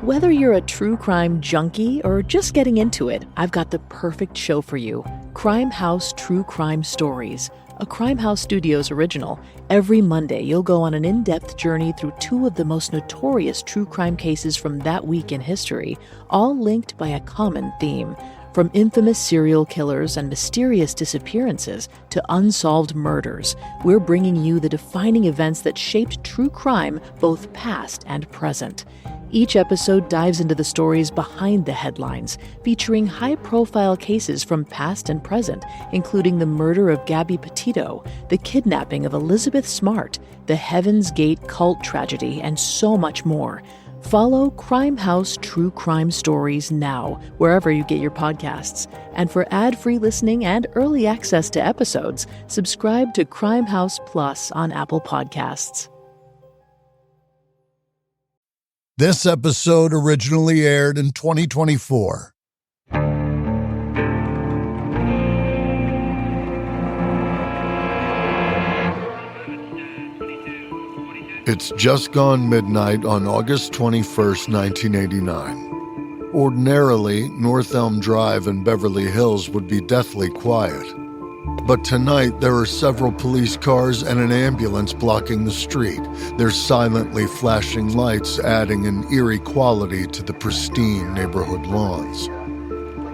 Whether you're a true crime junkie or just getting into it, I've got the perfect show for you. Crime House True Crime Stories, a Crime House Studios original. Every Monday, you'll go on an in-depth journey through two of the most notorious true crime cases from that week in history, all linked by a common theme. From infamous serial killers and mysterious disappearances to unsolved murders, we're bringing you the defining events that shaped true crime, both past and present. Each episode dives into the stories behind the headlines, featuring high-profile cases from past and present, including the murder of Gabby Petito, the kidnapping of Elizabeth Smart, the Heaven's Gate cult tragedy, and so much more. Follow Crime House True Crime Stories now, wherever you get your podcasts. And for ad-free listening and early access to episodes, subscribe to Crime House Plus on Apple Podcasts. This episode originally aired in 2024. It's just gone midnight on August 21st, 1989. Ordinarily, North Elm Drive in Beverly Hills would be deathly quiet. But tonight, there are several police cars and an ambulance blocking the street, their silently flashing lights adding an eerie quality to the pristine neighborhood lawns.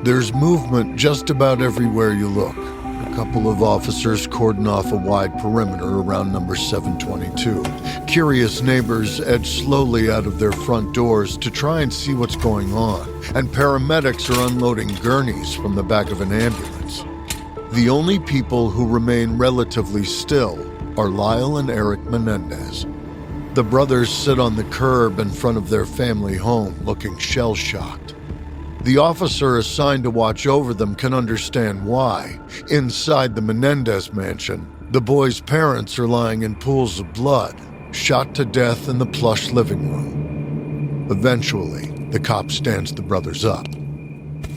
There's movement just about everywhere you look. A couple of officers cordon off a wide perimeter around number 722. Curious neighbors edge slowly out of their front doors to try and see what's going on, and paramedics are unloading gurneys from the back of an ambulance. The only people who remain relatively still are Lyle and Erik Menendez. The brothers sit on the curb in front of their family home, looking shell-shocked. The officer assigned to watch over them can understand why. Inside the Menendez mansion, the boys' parents are lying in pools of blood, shot to death in the plush living room. Eventually, the cop stands the brothers up.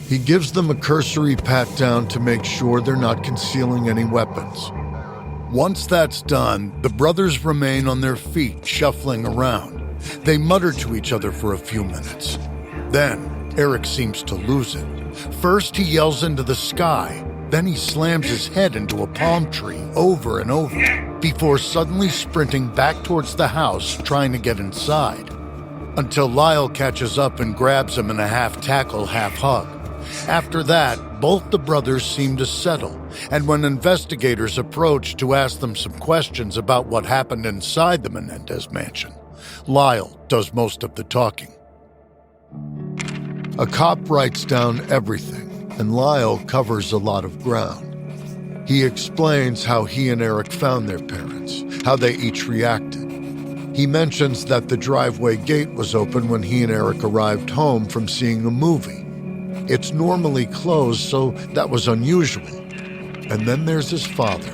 He gives them a cursory pat-down to make sure they're not concealing any weapons. Once that's done, the brothers remain on their feet, shuffling around. They mutter to each other for a few minutes. Then, Erik seems to lose it. First, he yells into the sky. Then he slams his head into a palm tree over and over, before suddenly sprinting back towards the house, trying to get inside. Until Lyle catches up and grabs him in a half-tackle, half-hug. After that, both the brothers seem to settle, and when investigators approach to ask them some questions about what happened inside the Menendez mansion, Lyle does most of the talking. A cop writes down everything, and Lyle covers a lot of ground. He explains how he and Erik found their parents, how they each reacted. He mentions that the driveway gate was open when he and Erik arrived home from seeing a movie. It's normally closed, so that was unusual. And then there's his father.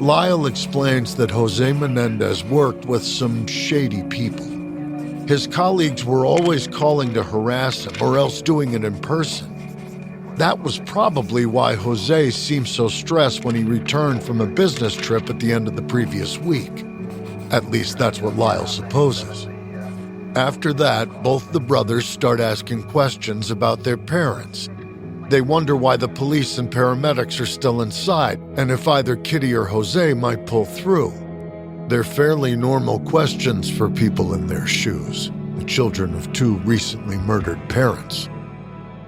Lyle explains that Jose Menendez worked with some shady people. His colleagues were always calling to harass him, or else doing it in person. That was probably why Jose seemed so stressed when he returned from a business trip at the end of the previous week. At least that's what Lyle supposes. After that, both the brothers start asking questions about their parents. They wonder why the police and paramedics are still inside, and if either Kitty or Jose might pull through. They're fairly normal questions for people in their shoes, the children of two recently murdered parents.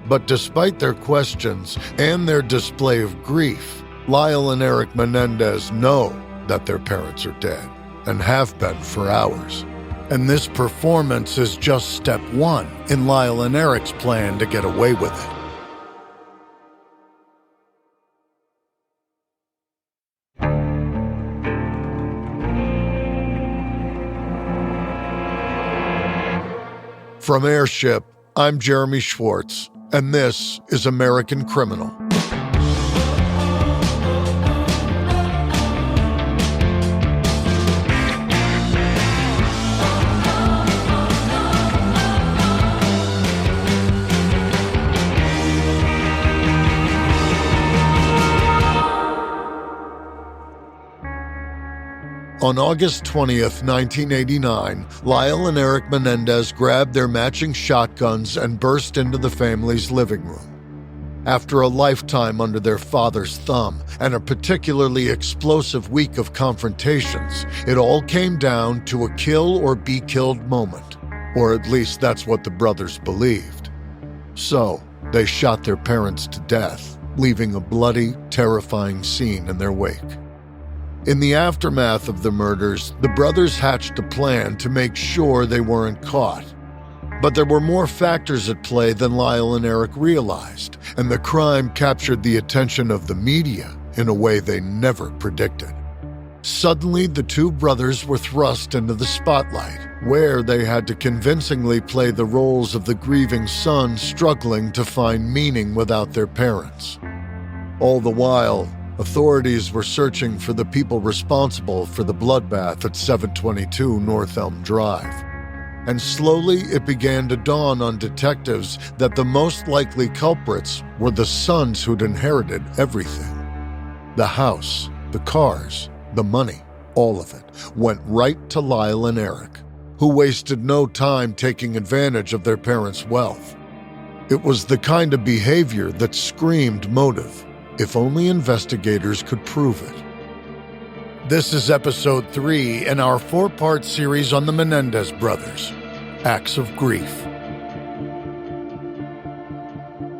But despite their questions and their display of grief, Lyle and Erik Menendez know that their parents are dead, and have been for hours. And this performance is just step one in Lyle and Erik's plan to get away with it. From Airship, I'm Jeremy Schwartz, and this is American Criminal. On August 20th, 1989, Lyle and Erik Menendez grabbed their matching shotguns and burst into the family's living room. After a lifetime under their father's thumb and a particularly explosive week of confrontations, it all came down to a kill or be killed moment, or at least that's what the brothers believed. So, they shot their parents to death, leaving a bloody, terrifying scene in their wake. In the aftermath of the murders, the brothers hatched a plan to make sure they weren't caught. But there were more factors at play than Lyle and Erik realized, and the crime captured the attention of the media in a way they never predicted. Suddenly, the two brothers were thrust into the spotlight, where they had to convincingly play the roles of the grieving son struggling to find meaning without their parents. All the while, authorities were searching for the people responsible for the bloodbath at 722 North Elm Drive. And slowly it began to dawn on detectives that the most likely culprits were the sons who'd inherited everything. The house, the cars, the money, all of it went right to Lyle and Erik, who wasted no time taking advantage of their parents' wealth. It was the kind of behavior that screamed motive, if only investigators could prove it. This is episode 3 in our 4-part series on the Menendez brothers, Acts of Grief.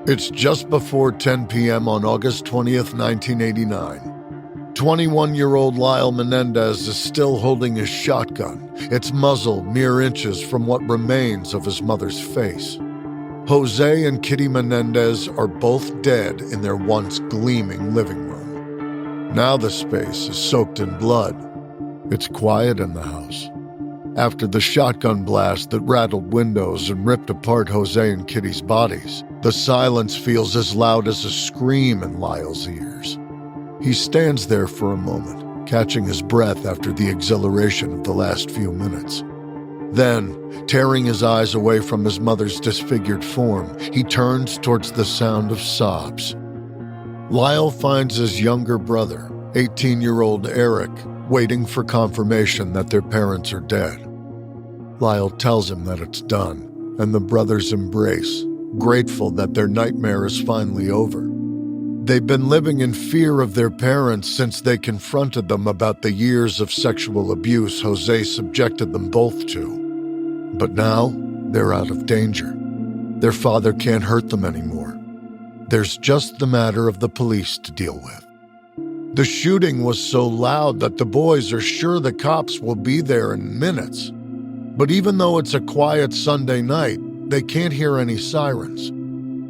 It's just before 10 p.m. on August 20th, 1989. 21-year-old Lyle Menendez is still holding his shotgun, its muzzle mere inches from what remains of his mother's face. Jose and Kitty Menendez are both dead in their once gleaming living room. Now the space is soaked in blood. It's quiet in the house. After the shotgun blast that rattled windows and ripped apart Jose and Kitty's bodies, the silence feels as loud as a scream in Lyle's ears. He stands there for a moment, catching his breath after the exhilaration of the last few minutes. Then, tearing his eyes away from his mother's disfigured form, he turns towards the sound of sobs. Lyle finds his younger brother, 18-year-old Erik, waiting for confirmation that their parents are dead. Lyle tells him that it's done, and the brothers embrace, grateful that their nightmare is finally over. They've been living in fear of their parents since they confronted them about the years of sexual abuse Jose subjected them both to. But now, they're out of danger. Their father can't hurt them anymore. There's just the matter of the police to deal with. The shooting was so loud that the boys are sure the cops will be there in minutes. But even though it's a quiet Sunday night, they can't hear any sirens.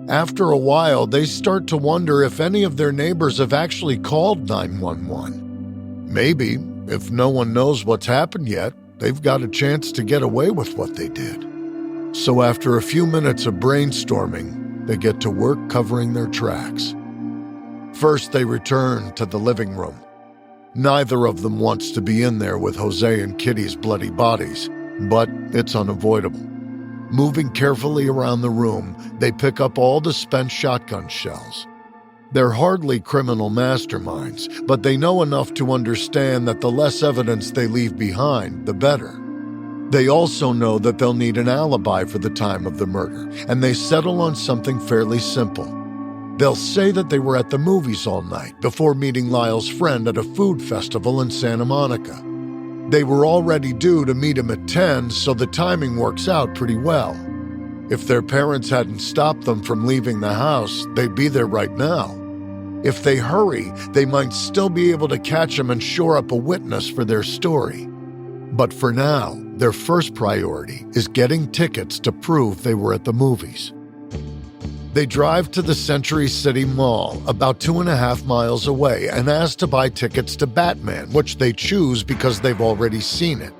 After a while, they start to wonder if any of their neighbors have actually called 911. Maybe, if no one knows what's happened yet, they've got a chance to get away with what they did. So after a few minutes of brainstorming, they get to work covering their tracks. First, they return to the living room. Neither of them wants to be in there with Jose and Kitty's bloody bodies, but it's unavoidable. Moving carefully around the room, they pick up all the spent shotgun shells. They're hardly criminal masterminds, but they know enough to understand that the less evidence they leave behind, the better. They also know that they'll need an alibi for the time of the murder, and they settle on something fairly simple. They'll say that they were at the movies all night before meeting Lyle's friend at a food festival in Santa Monica. They were already due to meet him at 10, so the timing works out pretty well. If their parents hadn't stopped them from leaving the house, they'd be there right now. If they hurry, they might still be able to catch him and shore up a witness for their story. But for now, their first priority is getting tickets to prove they were at the movies. They drive to the Century City Mall, about 2.5 miles away, and ask to buy tickets to Batman, which they choose because they've already seen it.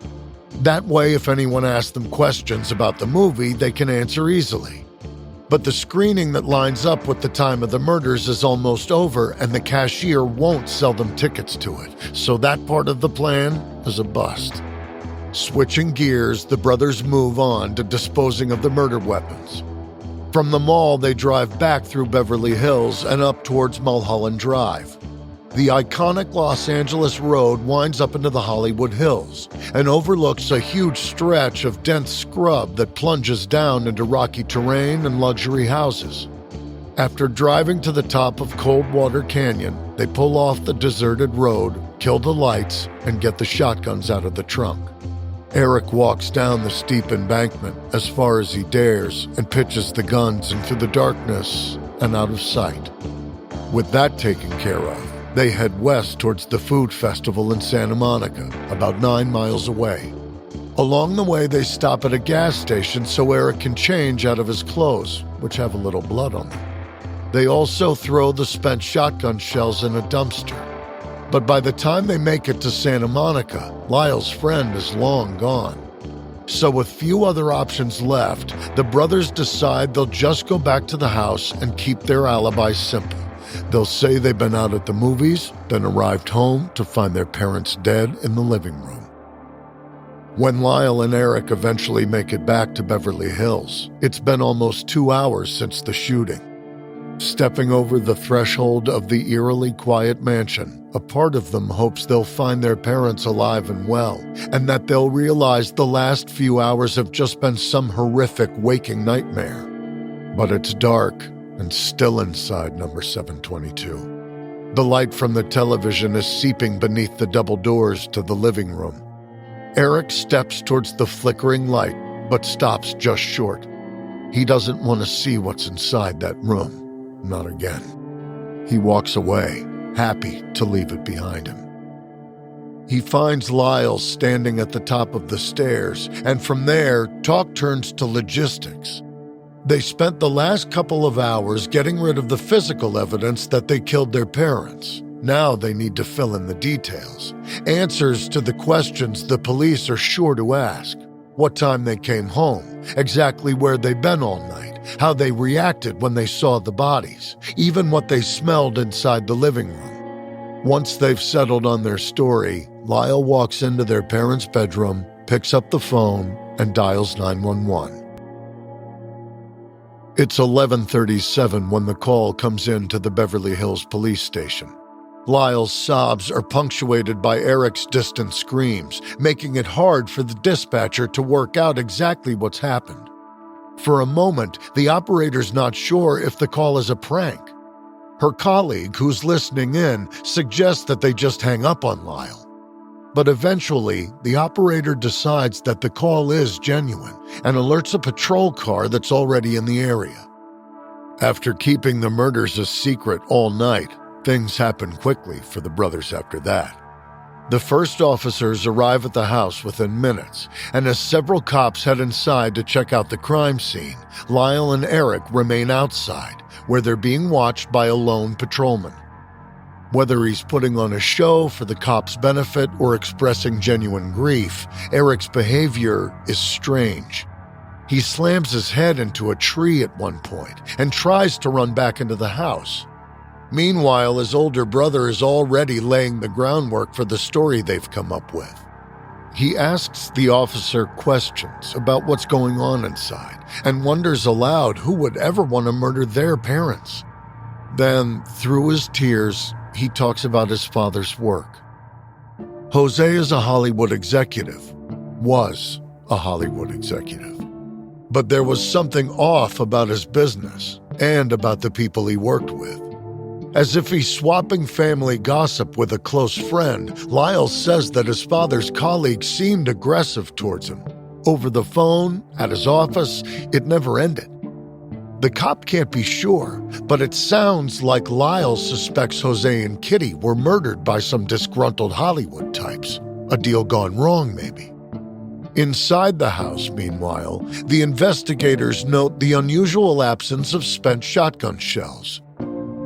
That way, if anyone asks them questions about the movie, they can answer easily. But the screening that lines up with the time of the murders is almost over, and the cashier won't sell them tickets to it, so that part of the plan is a bust. Switching gears, the brothers move on to disposing of the murder weapons. From the mall, they drive back through Beverly Hills and up towards Mulholland Drive. The iconic Los Angeles road winds up into the Hollywood Hills and overlooks a huge stretch of dense scrub that plunges down into rocky terrain and luxury houses. After driving to the top of Coldwater Canyon, they pull off the deserted road, kill the lights, and get the shotguns out of the trunk. Erik walks down the steep embankment as far as he dares and pitches the guns into the darkness and out of sight. With that taken care of, they head west towards the food festival in Santa Monica, about 9 miles away. Along the way, they stop at a gas station so Erik can change out of his clothes, which have a little blood on them. They also throw the spent shotgun shells in a dumpster. But by the time they make it to Santa Monica, Lyle's friend is long gone. So with few other options left, the brothers decide they'll just go back to the house and keep their alibi simple. They'll say they've been out at the movies, then arrived home to find their parents dead in the living room. When Lyle and Erik eventually make it back to Beverly Hills, it's been almost 2 hours since the shooting. Stepping over the threshold of the eerily quiet mansion, a part of them hopes they'll find their parents alive and well, and that they'll realize the last few hours have just been some horrific waking nightmare. But it's dark and still inside number 722. The light from the television is seeping beneath the double doors to the living room. Erik steps towards the flickering light, but stops just short. He doesn't want to see what's inside that room. Not again. He walks away, happy to leave it behind him. He finds Lyle standing at the top of the stairs, and from there, talk turns to logistics. They spent the last couple of hours getting rid of the physical evidence that they killed their parents. Now they need to fill in the details. Answers to the questions the police are sure to ask. What time they came home, exactly where they'd been all night, how they reacted when they saw the bodies, even what they smelled inside the living room. Once they've settled on their story, Lyle walks into their parents' bedroom, picks up the phone, and dials 911. It's 11:37 when the call comes in to the Beverly Hills police station. Lyle's sobs are punctuated by Erik's distant screams, making it hard for the dispatcher to work out exactly what's happened. For a moment, the operator's not sure if the call is a prank. Her colleague, who's listening in, suggests that they just hang up on Lyle. But eventually, the operator decides that the call is genuine and alerts a patrol car that's already in the area. After keeping the murders a secret all night, things happen quickly for the brothers after that. The first officers arrive at the house within minutes, and as several cops head inside to check out the crime scene, Lyle and Erik remain outside, where they're being watched by a lone patrolman. Whether he's putting on a show for the cops' benefit or expressing genuine grief, Erik's behavior is strange. He slams his head into a tree at one point and tries to run back into the house. Meanwhile, his older brother is already laying the groundwork for the story they've come up with. He asks the officer questions about what's going on inside and wonders aloud who would ever want to murder their parents. Then, through his tears, he talks about his father's work. Jose is a Hollywood executive, was a Hollywood executive. But there was something off about his business and about the people he worked with. As if he's swapping family gossip with a close friend, Lyle says that his father's colleagues seemed aggressive towards him. Over the phone, at his office, it never ended. The cop can't be sure, but it sounds like Lyle suspects Jose and Kitty were murdered by some disgruntled Hollywood types. A deal gone wrong, maybe. Inside the house, meanwhile, the investigators note the unusual absence of spent shotgun shells.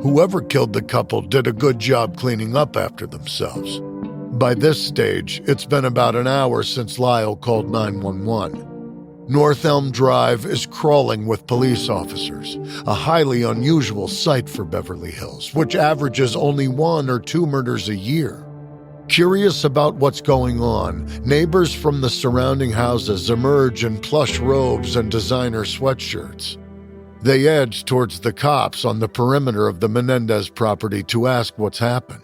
Whoever killed the couple did a good job cleaning up after themselves. By this stage, it's been about an hour since Lyle called 911. North Elm Drive is crawling with police officers, a highly unusual sight for Beverly Hills, which averages only 1 or 2 murders a year. Curious about what's going on, neighbors from the surrounding houses emerge in plush robes and designer sweatshirts. They edge towards the cops on the perimeter of the Menendez property to ask what's happened.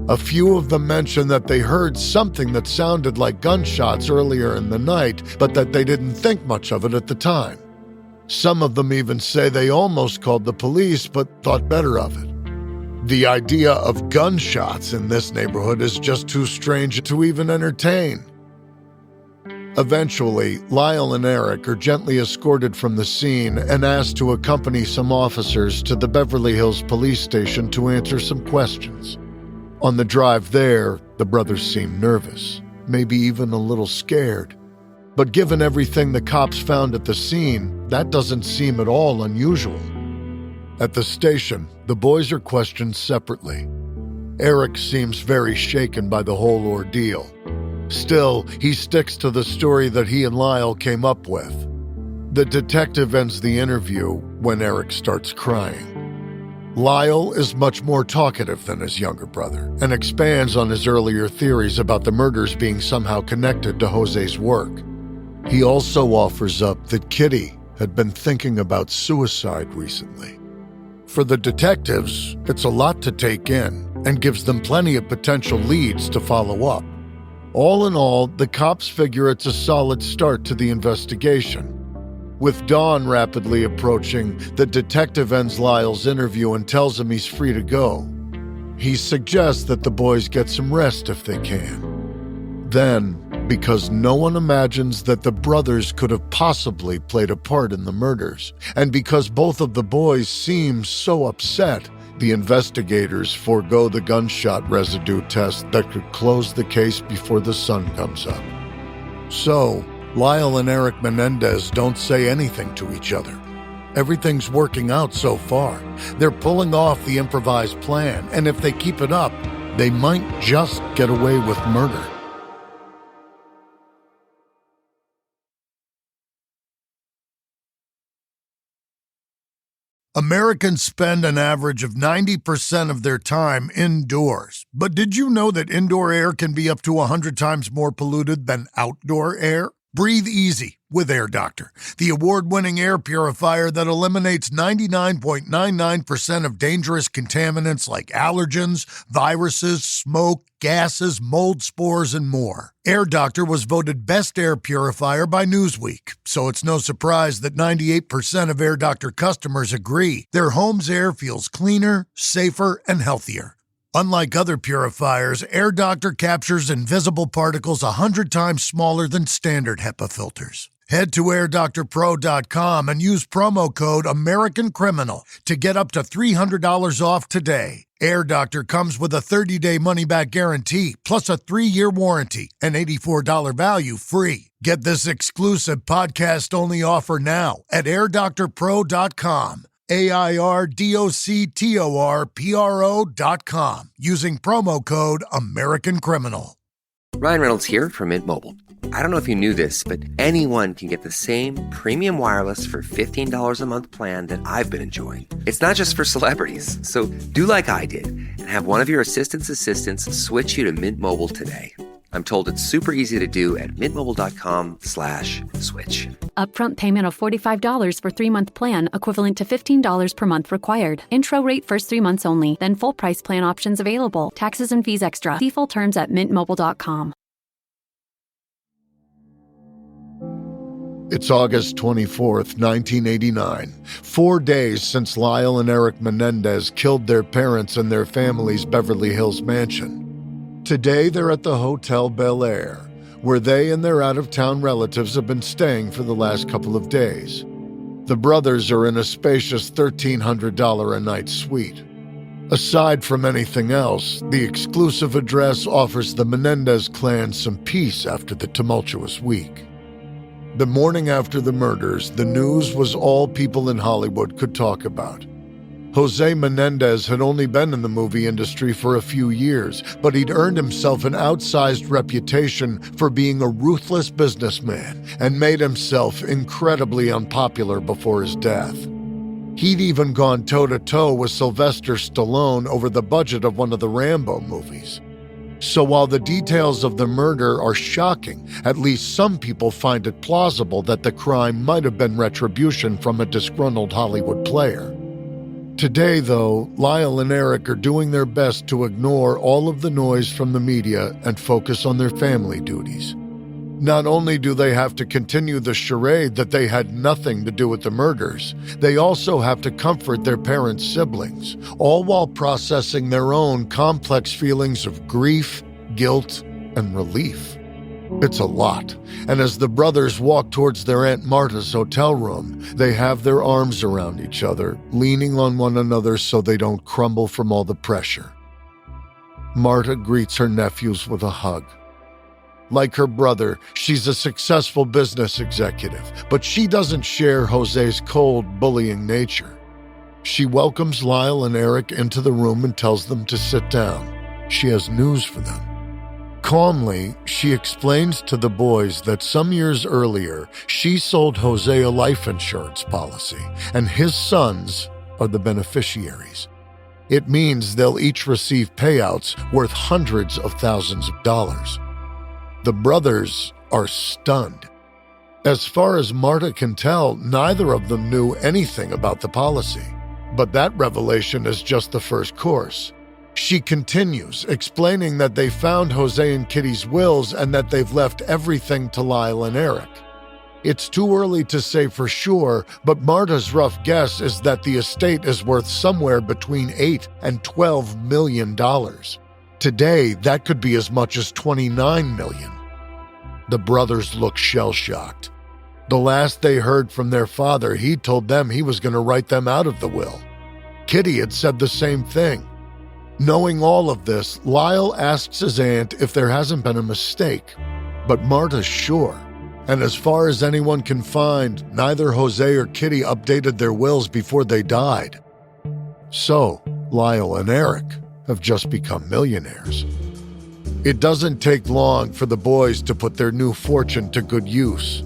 A few of them mention that they heard something that sounded like gunshots earlier in the night, but that they didn't think much of it at the time. Some of them even say they almost called the police, but thought better of it. The idea of gunshots in this neighborhood is just too strange to even entertain. Eventually, Lyle and Erik are gently escorted from the scene and asked to accompany some officers to the Beverly Hills police station to answer some questions. On the drive there, the brothers seem nervous, maybe even a little scared. But given everything the cops found at the scene, that doesn't seem at all unusual. At the station, the boys are questioned separately. Erik seems very shaken by the whole ordeal. Still, he sticks to the story that he and Lyle came up with. The detective ends the interview when Erik starts crying. Lyle is much more talkative than his younger brother and expands on his earlier theories about the murders being somehow connected to Jose's work. He also offers up that Kitty had been thinking about suicide recently. For the detectives, it's a lot to take in and gives them plenty of potential leads to follow up. All in all, the cops figure it's a solid start to the investigation. With dawn rapidly approaching, the detective ends Lyle's interview and tells him he's free to go. He suggests that the boys get some rest if they can. Then, because no one imagines that the brothers could have possibly played a part in the murders, and because both of the boys seem so upset, the investigators forego the gunshot residue test that could close the case before the sun comes up. So, Lyle and Erik Menendez don't say anything to each other. Everything's working out so far. They're pulling off the improvised plan, and if they keep it up, they might just get away with murder. Americans spend an average of 90% of their time indoors. But did you know that indoor air can be up to 100 times more polluted than outdoor air? Breathe easy with Air Doctor, the award-winning air purifier that eliminates 99.99% of dangerous contaminants like allergens, viruses, smoke, gases, mold spores, and more. Air Doctor was voted best air purifier by Newsweek, so it's no surprise that 98% of Air Doctor customers agree their home's air feels cleaner, safer, and healthier. Unlike other purifiers, Air Doctor captures invisible particles 100 times smaller than standard HEPA filters. Head to airdoctorpro.com and use promo code AmericanCriminal to get up to $300 off today. Air Doctor comes with a 30-day money-back guarantee, plus a 3-year warranty, and $84 value free. Get this exclusive podcast-only offer now at airdoctorpro.com. airdoctorpro.com using promo code AmericanCriminal. Ryan Reynolds here from Mint Mobile. I don't know if you knew this, but anyone can get the same premium wireless for $15 a month plan that I've been enjoying. It's not just for celebrities. So do like I did and have one of your assistants switch you to Mint Mobile today. I'm told it's super easy to do at mintmobile.com/switch. Upfront payment of $45 for 3-month plan, equivalent to $15 per month required. Intro rate first 3 months only, then full price plan options available. Taxes and fees extra. See full terms at mintmobile.com. It's August 24th, 1989, 4 days since Lyle and Erik Menendez killed their parents in their family's Beverly Hills mansion. Today, they're at the Hotel Bel Air, where they and their out-of-town relatives have been staying for the last couple of days. The brothers are in a spacious $1,300 a night suite. Aside from anything else, the exclusive address offers the Menendez clan some peace after the tumultuous week. The morning after the murders, the news was all people in Hollywood could talk about. Jose Menendez had only been in the movie industry for a few years, but he'd earned himself an outsized reputation for being a ruthless businessman and made himself incredibly unpopular before his death. He'd even gone toe-to-toe with Sylvester Stallone over the budget of one of the Rambo movies. So while the details of the murder are shocking, at least some people find it plausible that the crime might have been retribution from a disgruntled Hollywood player. Today, though, Lyle and Erik are doing their best to ignore all of the noise from the media and focus on their family duties. Not only do they have to continue the charade that they had nothing to do with the murders, they also have to comfort their parents' siblings, all while processing their own complex feelings of grief, guilt, and relief. It's a lot, and as the brothers walk towards their Aunt Marta's hotel room, they have their arms around each other, leaning on one another so they don't crumble from all the pressure. Marta greets her nephews with a hug. Like her brother, she's a successful business executive, but she doesn't share Jose's cold, bullying nature. She welcomes Lyle and Erik into the room and tells them to sit down. She has news for them. Calmly, she explains to the boys that some years earlier, she sold Jose a life insurance policy, and his sons are the beneficiaries. It means they'll each receive payouts worth hundreds of thousands of dollars. The brothers are stunned. As far as Marta can tell, neither of them knew anything about the policy. But that revelation is just the first course. She continues, explaining that they found Jose and Kitty's wills and that they've left everything to Lyle and Erik. It's too early to say for sure, but Marta's rough guess is that the estate is worth somewhere between $8 and $12 million. Today, that could be as much as $29 million. The brothers look shell-shocked. The last they heard from their father, he told them he was going to write them out of the will. Kitty had said the same thing. Knowing all of this, Lyle asks his aunt if there hasn't been a mistake, but Marta's sure. And as far as anyone can find, neither Jose or Kitty updated their wills before they died. So, Lyle and Erik have just become millionaires. It doesn't take long for the boys to put their new fortune to good use.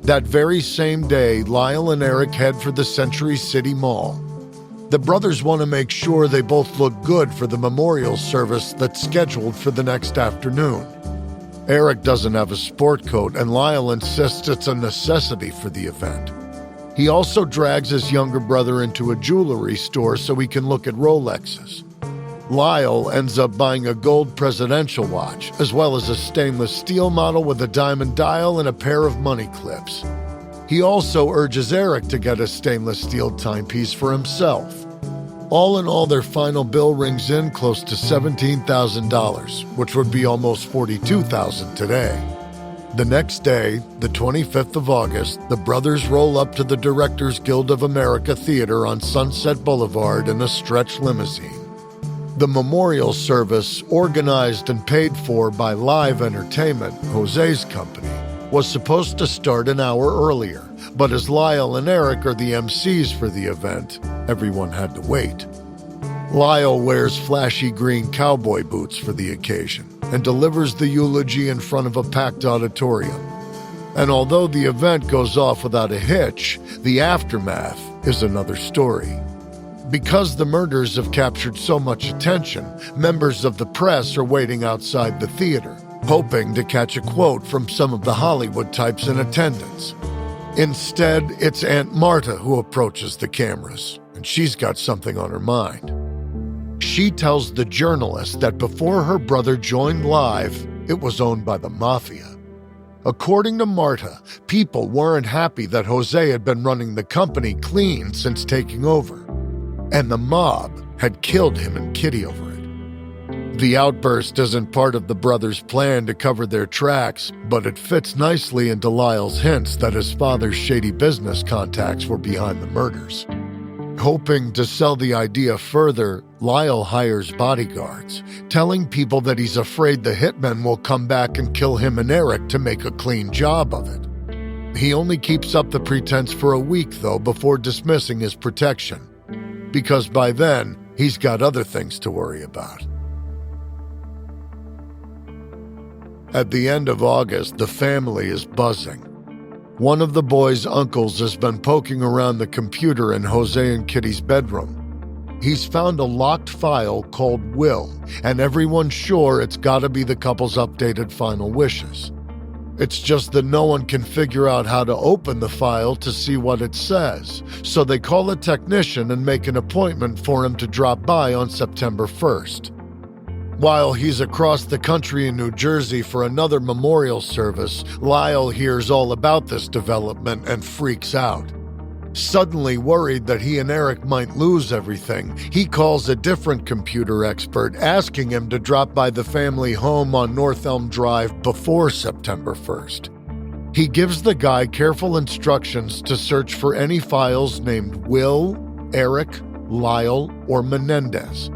That very same day, Lyle and Erik head for the Century City Mall. The brothers want to make sure they both look good for the memorial service that's scheduled for the next afternoon. Erik doesn't have a sport coat, and Lyle insists it's a necessity for the event. He also drags his younger brother into a jewelry store so he can look at Rolexes. Lyle ends up buying a gold presidential watch, as well as a stainless steel model with a diamond dial and a pair of money clips. He also urges Erik to get a stainless steel timepiece for himself. All in all, their final bill rings in close to $17,000, which would be almost $42,000 today. The next day, the 25th of August, the brothers roll up to the Directors Guild of America Theater on Sunset Boulevard in a stretch limousine. The memorial service, organized and paid for by Live Entertainment, Jose's company, was supposed to start an hour earlier, but as Lyle and Erik are the MCs for the event, everyone had to wait. Lyle wears flashy green cowboy boots for the occasion and delivers the eulogy in front of a packed auditorium. And although the event goes off without a hitch, the aftermath is another story. Because the murders have captured so much attention, members of the press are waiting outside the theater, hoping to catch a quote from some of the Hollywood types in attendance. Instead, it's Aunt Marta who approaches the cameras, and she's got something on her mind. She tells the journalist that before her brother joined Live, it was owned by the mafia. According to Marta, people weren't happy that Jose had been running the company clean since taking over, and the mob had killed him and Kitty over it. The outburst isn't part of the brothers' plan to cover their tracks, but it fits nicely into Lyle's hints that his father's shady business contacts were behind the murders. Hoping to sell the idea further, Lyle hires bodyguards, telling people that he's afraid the hitmen will come back and kill him and Erik to make a clean job of it. He only keeps up the pretense for a week, though, before dismissing his protection, because by then, he's got other things to worry about. At the end of August, the family is buzzing. One of the boys' uncles has been poking around the computer in Jose and Kitty's bedroom. He's found a locked file called Will, and everyone's sure it's gotta be the couple's updated final wishes. It's just that no one can figure out how to open the file to see what it says, so they call a technician and make an appointment for him to drop by on September 1st. While he's across the country in New Jersey for another memorial service, Lyle hears all about this development and freaks out. Suddenly worried that he and Erik might lose everything, he calls a different computer expert asking him to drop by the family home on North Elm Drive before September 1st. He gives the guy careful instructions to search for any files named Will, Erik, Lyle, or Menendez.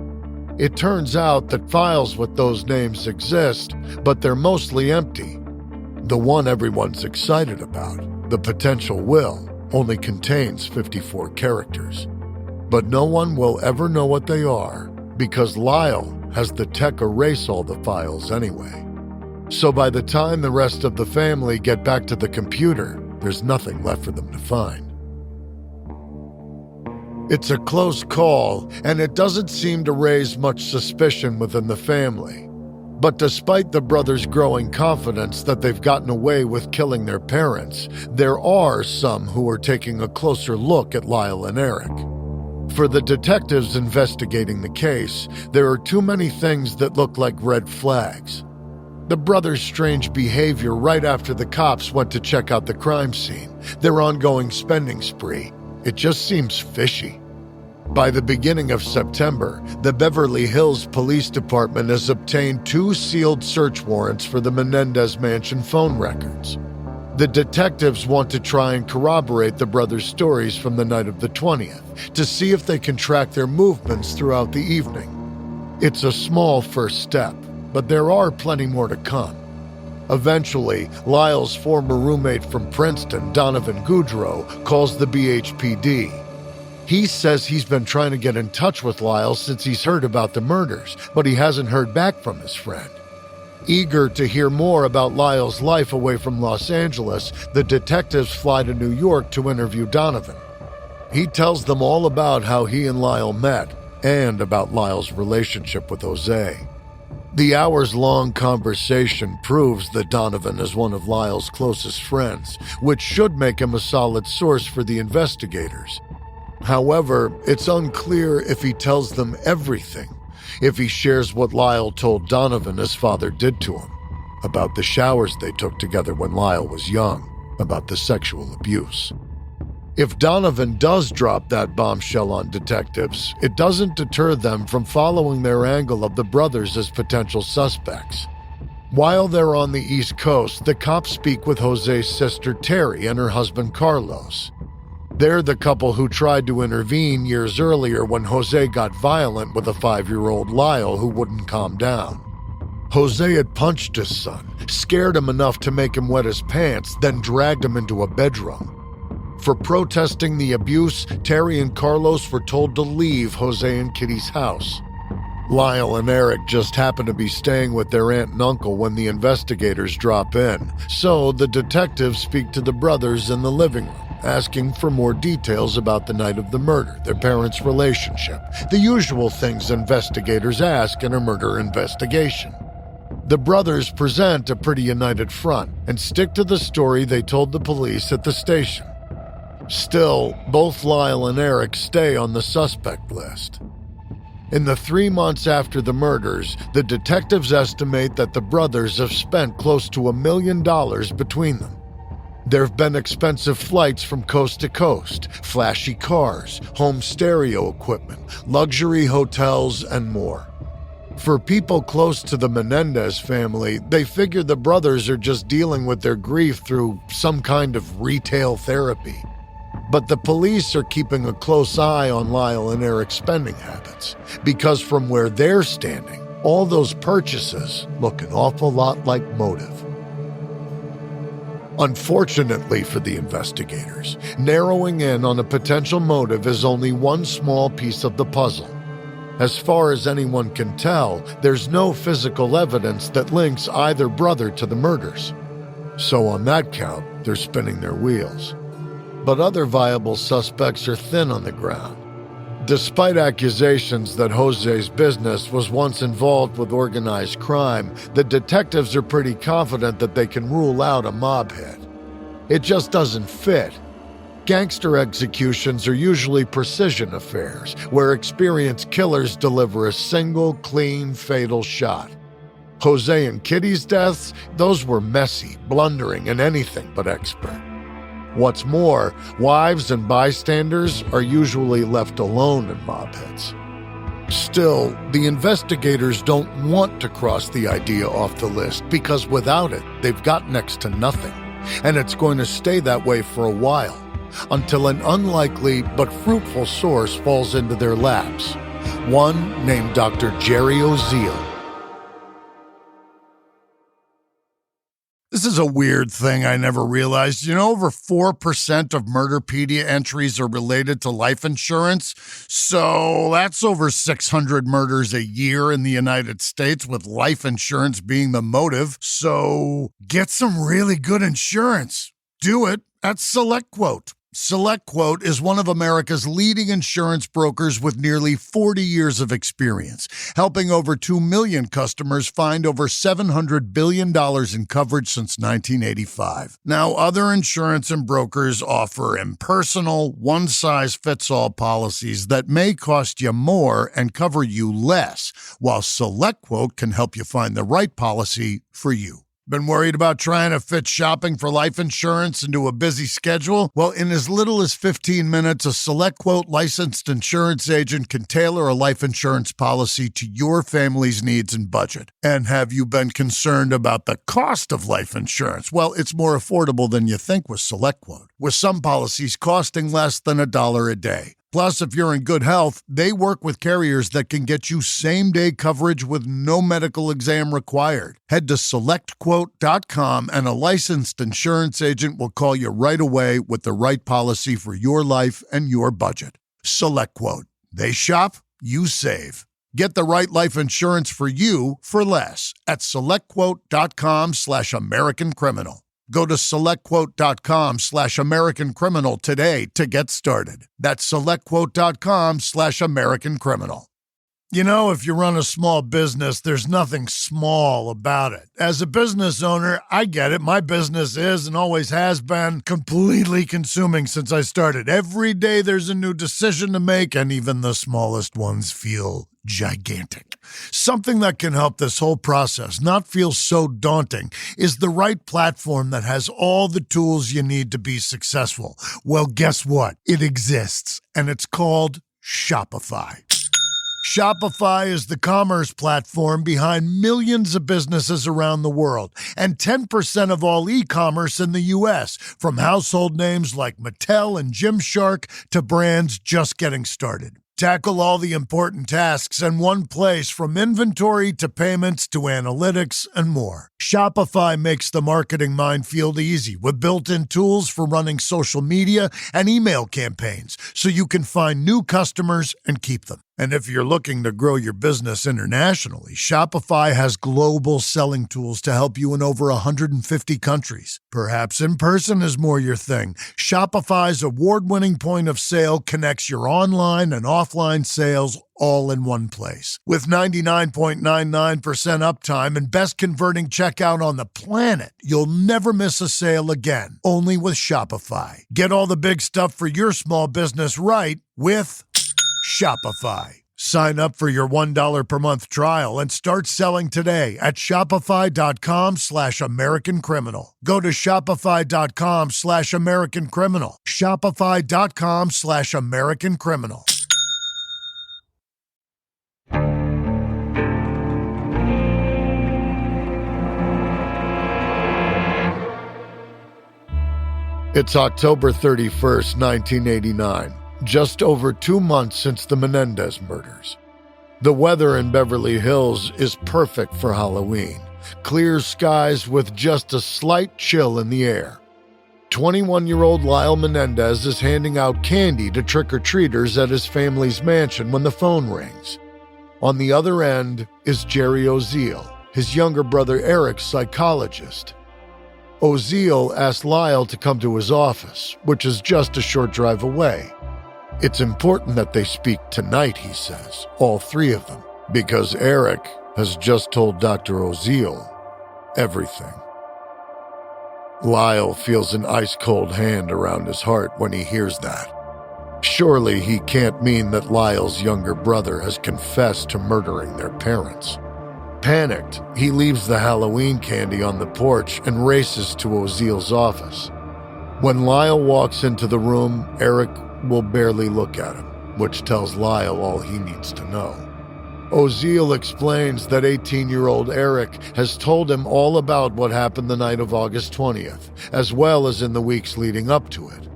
It turns out that files with those names exist, but they're mostly empty. The one everyone's excited about, the potential Will, only contains 54 characters. But no one will ever know what they are, because Lyle has the tech erase all the files anyway. So by the time the rest of the family get back to the computer, there's nothing left for them to find. It's a close call, and it doesn't seem to raise much suspicion within the family. But despite the brothers' growing confidence that they've gotten away with killing their parents, there are some who are taking a closer look at Lyle and Erik. For the detectives investigating the case, there are too many things that look like red flags. The brothers' strange behavior right after the cops went to check out the crime scene, their ongoing spending spree, it just seems fishy. By the beginning of September, the Beverly Hills Police Department has obtained 2 sealed search warrants for the Menendez mansion phone records. The detectives want to try and corroborate the brothers' stories from the night of the 20th to see if they can track their movements throughout the evening. It's a small first step, but there are plenty more to come. Eventually, Lyle's former roommate from Princeton, Donovan Goudreau, calls the BHPD. He says he's been trying to get in touch with Lyle since he's heard about the murders, but he hasn't heard back from his friend. Eager to hear more about Lyle's life away from Los Angeles, the detectives fly to New York to interview Donovan. He tells them all about how he and Lyle met, and about Lyle's relationship with Jose. The hours-long conversation proves that Donovan is one of Lyle's closest friends, which should make him a solid source for the investigators. However, it's unclear if he tells them everything, if he shares what Lyle told Donovan his father did to him, about the showers they took together when Lyle was young, about the sexual abuse. If Donovan does drop that bombshell on detectives, it doesn't deter them from following their angle of the brothers as potential suspects. While they're on the East Coast, the cops speak with Jose's sister Terry and her husband Carlos. They're the couple who tried to intervene years earlier when Jose got violent with a 5-year-old Lyle who wouldn't calm down. Jose had punched his son, scared him enough to make him wet his pants, then dragged him into a bedroom. For protesting the abuse, Terry and Carlos were told to leave Jose and Kitty's house. Lyle and Erik just happen to be staying with their aunt and uncle when the investigators drop in, so the detectives speak to the brothers in the living room, asking for more details about the night of the murder, their parents' relationship, the usual things investigators ask in a murder investigation. The brothers present a pretty united front and stick to the story they told the police at the station. Still, both Lyle and Erik stay on the suspect list. In the 3 months after the murders, the detectives estimate that the brothers have spent close to $1 million between them. There have been expensive flights from coast to coast, flashy cars, home stereo equipment, luxury hotels, and more. For people close to the Menendez family, they figure the brothers are just dealing with their grief through some kind of retail therapy. But the police are keeping a close eye on Lyle and Erik's spending habits, because from where they're standing, all those purchases look an awful lot like motive. Unfortunately for the investigators, narrowing in on a potential motive is only one small piece of the puzzle. As far as anyone can tell, there's no physical evidence that links either brother to the murders. So on that count, they're spinning their wheels. But other viable suspects are thin on the ground. Despite accusations that Jose's business was once involved with organized crime, the detectives are pretty confident that they can rule out a mob hit. It just doesn't fit. Gangster executions are usually precision affairs, where experienced killers deliver a single, clean, fatal shot. Jose and Kitty's deaths, those were messy, blundering, and anything but expert. What's more, wives and bystanders are usually left alone in mob hits. Still, the investigators don't want to cross the idea off the list because without it, they've got next to nothing. And it's going to stay that way for a while, until an unlikely but fruitful source falls into their laps. One named Dr. Jerry Oziel. This is a weird thing I never realized. You know, over 4% of Murderpedia entries are related to life insurance. So that's over 600 murders a year in the United States, with life insurance being the motive. So get some really good insurance. Do it at SelectQuote. SelectQuote is one of America's leading insurance brokers with nearly 40 years of experience, helping over 2 million customers find over $700 billion in coverage since 1985. Now, other insurance and brokers offer impersonal, one-size-fits-all policies that may cost you more and cover you less, while SelectQuote can help you find the right policy for you. Been worried about trying to fit shopping for life insurance into a busy schedule? Well, in as little as 15 minutes, a SelectQuote licensed insurance agent can tailor a life insurance policy to your family's needs and budget. And have you been concerned about the cost of life insurance? Well, it's more affordable than you think with SelectQuote, with some policies costing less than $1 a day. Plus, if you're in good health, they work with carriers that can get you same-day coverage with no medical exam required. Head to SelectQuote.com and a licensed insurance agent will call you right away with the right policy for your life and your budget. SelectQuote. They shop, you save. Get the right life insurance for you for less at SelectQuote.com/American Criminal. Go to SelectQuote.com/American Criminal today to get started. That's SelectQuote.com/American Criminal. You know, if you run a small business, there's nothing small about it. As a business owner, I get it. My business is and always has been completely consuming since I started. Every day there's a new decision to make, and even the smallest ones feel gigantic. Something that can help this whole process not feel so daunting is the right platform that has all the tools you need to be successful. Well, guess what? It exists, and it's called Shopify. Shopify is the commerce platform behind millions of businesses around the world and 10% of all e-commerce in the U.S., from household names like Mattel and Gymshark to brands just getting started. Tackle all the important tasks in one place, from inventory to payments to analytics and more. Shopify makes the marketing minefield easy with built-in tools for running social media and email campaigns so you can find new customers and keep them. And if you're looking to grow your business internationally, Shopify has global selling tools to help you in over 150 countries. Perhaps in person is more your thing. Shopify's award-winning point of sale connects your online and offline sales all in one place. With 99.99% uptime and best converting checkout on the planet, you'll never miss a sale again. Only with Shopify. Get all the big stuff for your small business right with Shopify. Sign up for your $1 per month trial and start selling today at shopify.com/American Criminal. Go to shopify.com/American Criminal. Shopify.com/American Criminal. It's October 31st, 1989. Just over 2 months since the Menendez murders. The weather in Beverly Hills is perfect for Halloween. Clear skies with just a slight chill in the air. 21-year-old Lyle Menendez is handing out candy to trick-or-treaters at his family's mansion when the phone rings. On the other end is Jerry Oziel, his younger brother Erik's psychologist. Oziel asked Lyle to come to his office, which is just a short drive away. It's important that they speak tonight, he says, all three of them, because Erik has just told Dr. Oziel everything. Lyle feels an ice-cold hand around his heart when he hears that. Surely he can't mean that Lyle's younger brother has confessed to murdering their parents. Panicked, he leaves the Halloween candy on the porch and races to Oziel's office. When Lyle walks into the room, Erik will barely look at him, which tells Lyle all he needs to know. Oziel explains that 18-year-old Erik has told him all about what happened the night of August 20th, as well as in the weeks leading up to it.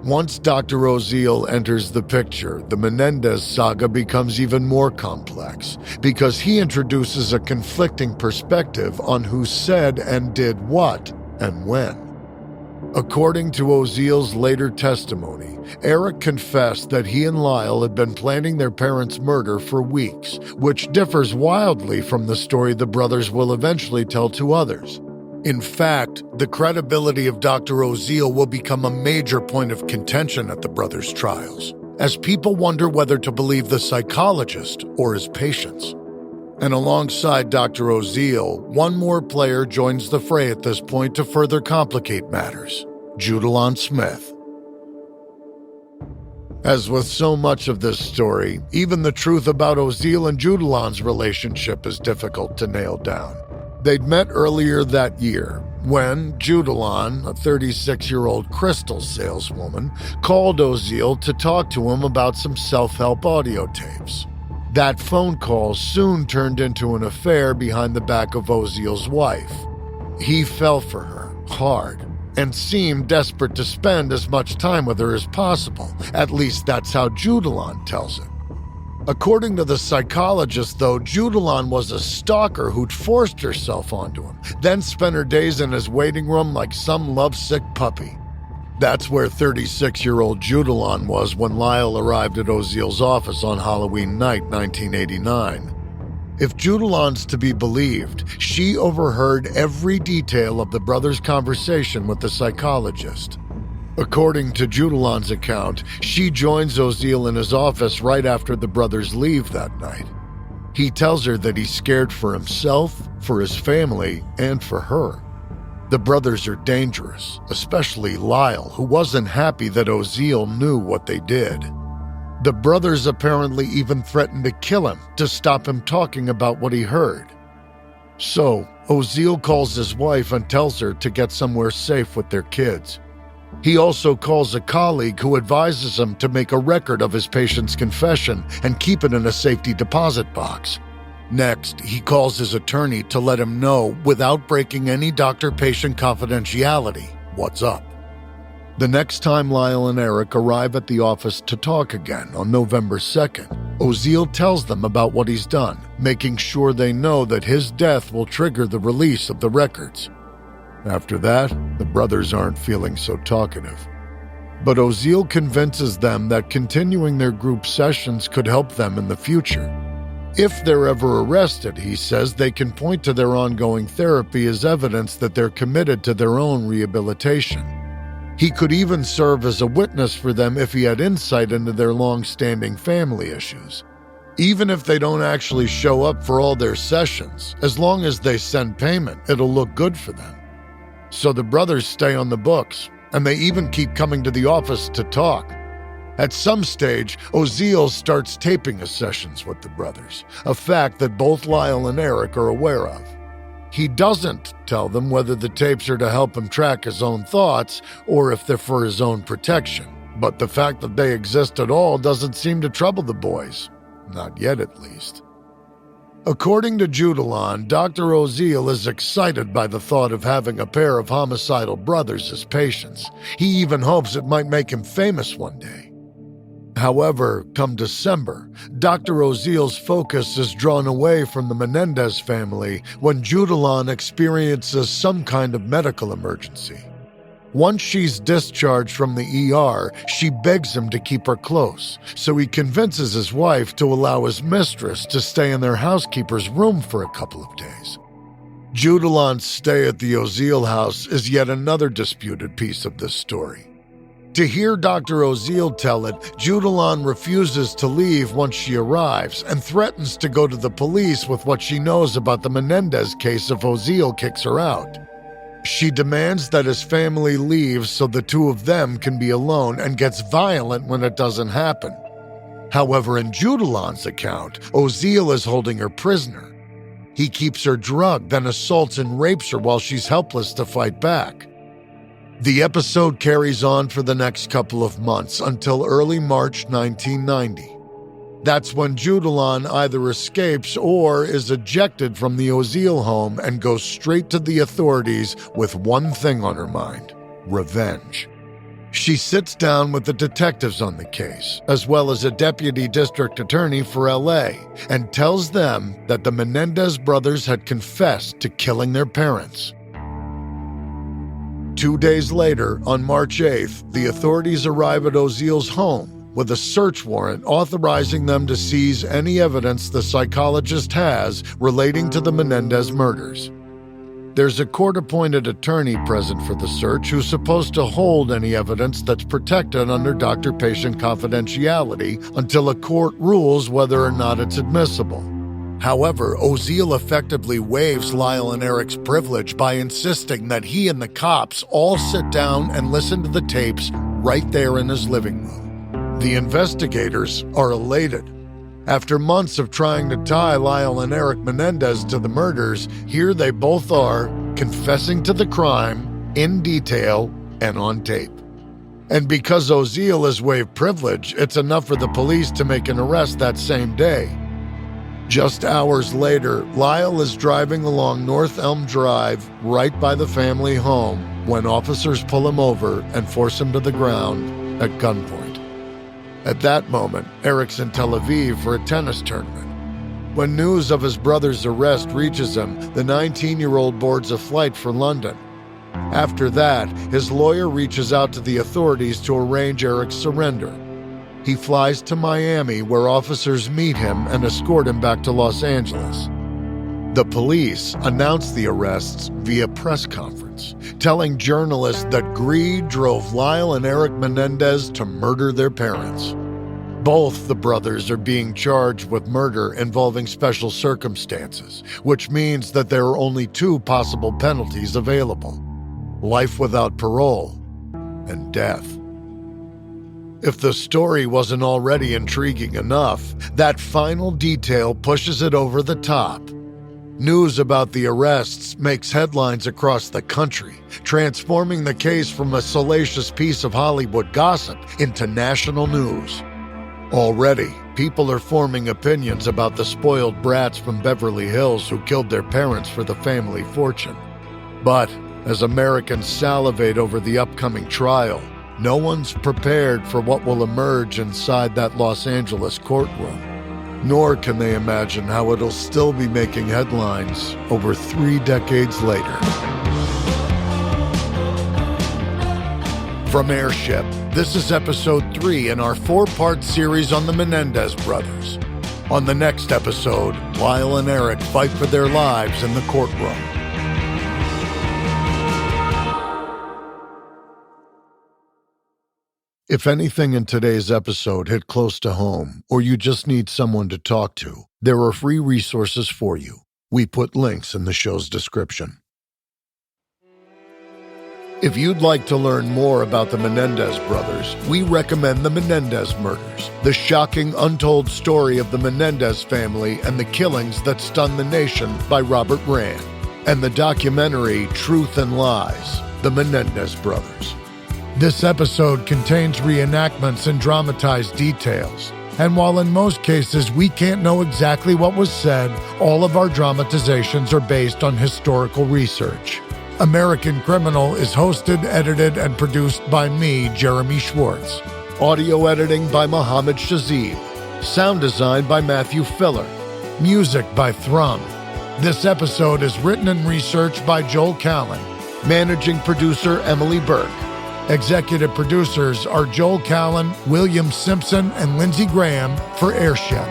Once Dr. Oziel enters the picture, the Menendez saga becomes even more complex, because he introduces a conflicting perspective on who said and did what and when. According to Oziel's later testimony, Erik confessed that he and Lyle had been planning their parents' murder for weeks, which differs wildly from the story the brothers will eventually tell to others. In fact, the credibility of Dr. Oziel will become a major point of contention at the brothers' trials, as people wonder whether to believe the psychologist or his patients. And alongside Dr. Oziel, one more player joins the fray at this point to further complicate matters: Judalon Smith. As with so much of this story, even the truth about Oziel and Judalon's relationship is difficult to nail down. They'd met earlier that year when Judalon, a 36-year-old crystal saleswoman, called Oziel to talk to him about some self-help audio tapes. That phone call soon turned into an affair behind the back of Oziel's wife. He fell for her, hard, and seemed desperate to spend as much time with her as possible. At least that's how Judalon tells it. According to the psychologist, though, Judalon was a stalker who'd forced herself onto him, then spent her days in his waiting room like some lovesick puppy. That's where 36-year-old Judalon was when Lyle arrived at Oziel's office on Halloween night 1989. If Judalon's to be believed, she overheard every detail of the brothers' conversation with the psychologist. According to Judalon's account, she joins Oziel in his office right after the brothers leave that night. He tells her that he's scared for himself, for his family, and for her. The brothers are dangerous, especially Lyle, who wasn't happy that Oziel knew what they did. The brothers apparently even threatened to kill him to stop him talking about what he heard. So, Oziel calls his wife and tells her to get somewhere safe with their kids. He also calls a colleague who advises him to make a record of his patient's confession and keep it in a safety deposit box. Next, he calls his attorney to let him know, without breaking any doctor-patient confidentiality, what's up. The next time Lyle and Erik arrive at the office to talk again on November 2nd, Oziel tells them about what he's done, making sure they know that his death will trigger the release of the records. After that, the brothers aren't feeling so talkative. But Oziel convinces them that continuing their group sessions could help them in the future. If they're ever arrested, he says they can point to their ongoing therapy as evidence that they're committed to their own rehabilitation. He could even serve as a witness for them if he had insight into their long-standing family issues. Even if they don't actually show up for all their sessions, as long as they send payment, it'll look good for them. So the brothers stay on the books, and they even keep coming to the office to talk. At some stage, Oziel starts taping his sessions with the brothers, a fact that both Lyle and Erik are aware of. He doesn't tell them whether the tapes are to help him track his own thoughts or if they're for his own protection, but the fact that they exist at all doesn't seem to trouble the boys. Not yet, at least. According to Judalon, Dr. Oziel is excited by the thought of having a pair of homicidal brothers as patients. He even hopes it might make him famous one day. However, come December, Dr. Oziel's focus is drawn away from the Menendez family when Judalon experiences some kind of medical emergency. Once she's discharged from the ER, she begs him to keep her close, so he convinces his wife to allow his mistress to stay in their housekeeper's room for a couple of days. Judalon's stay at the Oziel house is yet another disputed piece of this story. To hear Dr. Oziel tell it, Judilon refuses to leave once she arrives and threatens to go to the police with what she knows about the Menendez case if Oziel kicks her out. She demands that his family leaves so the two of them can be alone and gets violent when it doesn't happen. However, in Judilon's account, Oziel is holding her prisoner. He keeps her drugged, then assaults and rapes her while she's helpless to fight back. The episode carries on for the next couple of months until early March 1990. That's when Judilon either escapes or is ejected from the Oziel home and goes straight to the authorities with one thing on her mind: revenge. She sits down with the detectives on the case, as well as a deputy district attorney for LA, and tells them that the Menendez brothers had confessed to killing their parents. 2 days later, on March 8th, the authorities arrive at Oziel's home with a search warrant authorizing them to seize any evidence the psychologist has relating to the Menendez murders. There's a court-appointed attorney present for the search who's supposed to hold any evidence that's protected under doctor-patient confidentiality until a court rules whether or not it's admissible. However, Oziel effectively waives Lyle and Erik's privilege by insisting that he and the cops all sit down and listen to the tapes right there in his living room. The investigators are elated. After months of trying to tie Lyle and Erik Menendez to the murders, here they both are, confessing to the crime, in detail, and on tape. And because Oziel has waived privilege, it's enough for the police to make an arrest that same day. Just hours later, Lyle is driving along North Elm Drive, right by the family home, when officers pull him over and force him to the ground at gunpoint. At that moment, Erik's in Tel Aviv for a tennis tournament. When news of his brother's arrest reaches him, the 19-year-old boards a flight for London. After that, his lawyer reaches out to the authorities to arrange Erik's surrender. He flies to Miami, where officers meet him and escort him back to Los Angeles. The police announced the arrests via press conference, telling journalists that greed drove Lyle and Erik Menendez to murder their parents. Both the brothers are being charged with murder involving special circumstances, which means that there are only two possible penalties available: life without parole and death. If the story wasn't already intriguing enough, that final detail pushes it over the top. News about the arrests makes headlines across the country, transforming the case from a salacious piece of Hollywood gossip into national news. Already, people are forming opinions about the spoiled brats from Beverly Hills who killed their parents for the family fortune. But as Americans salivate over the upcoming trial, no one's prepared for what will emerge inside that Los Angeles courtroom. Nor can they imagine how it'll still be making headlines over 3 decades later. From Airship, this is episode 3 in our 4-part series on the Menendez brothers. On the next episode, Lyle and Erik fight for their lives in the courtroom. If anything in today's episode hit close to home, or you just need someone to talk to, there are free resources for you. We put links in the show's description. If you'd like to learn more about the Menendez brothers, we recommend The Menendez Murders, the shocking untold story of the Menendez family and the killings that stunned the nation by Robert Rand, and the documentary Truth and Lies, The Menendez Brothers. This episode contains reenactments and dramatized details, and while in most cases we can't know exactly what was said, all of our dramatizations are based on historical research. American Criminal is hosted, edited, and produced by me, Jeremy Schwartz. Audio editing by Mohammed Shazib. Sound design by Matthew Filler. Music by Thrum. This episode is written and researched by Joel Callan. Managing producer Emily Burke. Executive producers are Joel Callan, William Simpson, and Lindsey Graham for Airship.